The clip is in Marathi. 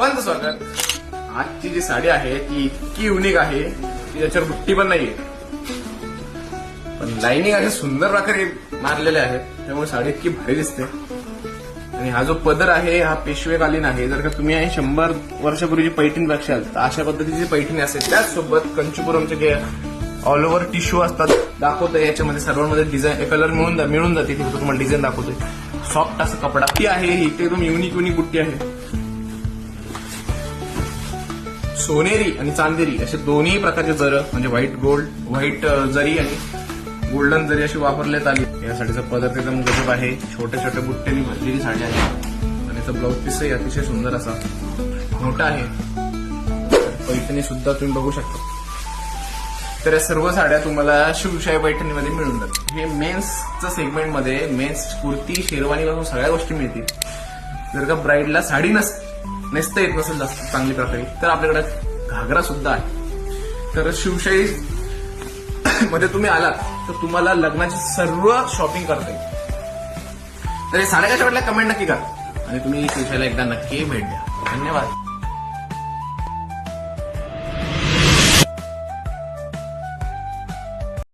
सर्वांचं स्वागत. आजची जी साडी आहे ती इतकी युनिक आहे की त्याच्यावर बुट्टी पण नाहीये, पण लाईनिंग असे सुंदर प्रकारे मारलेले आहेत, त्यामुळे साडी इतकी भारी दिसते. आणि हा जो पदर आहे हा पेशवेकालीन आहे. जर का तुम्ही 100 वर्षापूर्वीची पैठणी बघशाल तर अशा पद्धतीची पैठणी असेल. त्याचसोबत कंचीपुरमचे जे ऑल ओव्हर टिश्यू असतात दाखवतोय याच्यामध्ये, सर्वांमध्ये डिझाईन कलर मिळून जाते. तिथे तुम्हाला डिझाईन दाखवतोय. सॉफ्ट असं कपडा ती आहे. ही एकदम युनिक बुट्टी आहे. सोनेरी आणि चांदेरी असे दोन्ही प्रकारचे जर म्हणजे व्हाईट जरी आणि गोल्डन जरी अशी वापरण्यात आली. या साडीचा पदर एकदम गजब आहे. छोट्या छोट्या बुट्ट्यांनी भरलेली साडी आहे आणि याचा ब्लाऊज पीसही अतिशय सुंदर असा मोठा आहे. पैठणी सुद्धा तुम्ही बघू शकता. तर या सर्व साड्या तुम्हाला शिवशाही पैठणीमध्ये मिळून जातात. हे मेन्सच्या सेगमेंटमध्ये मेन्स कुर्ती, शेरवानी पासून सगळ्या गोष्टी मिळतील. जर का ब्राईडला साडी नेसता येत नसेल जास्त चांगली प्रकारे तर आपल्याकडे घागरा सुद्धा आहे. तर शिवशाही मध्ये तुम्ही आलात तर तुम्हाला लग्नाची सर्व शॉपिंग करता येईल. तर हे साड्या कशा वाटल्या कमेंट नक्की करा आणि तुम्ही शिवशाहीला एकदा नक्की भेट द्या. धन्यवाद.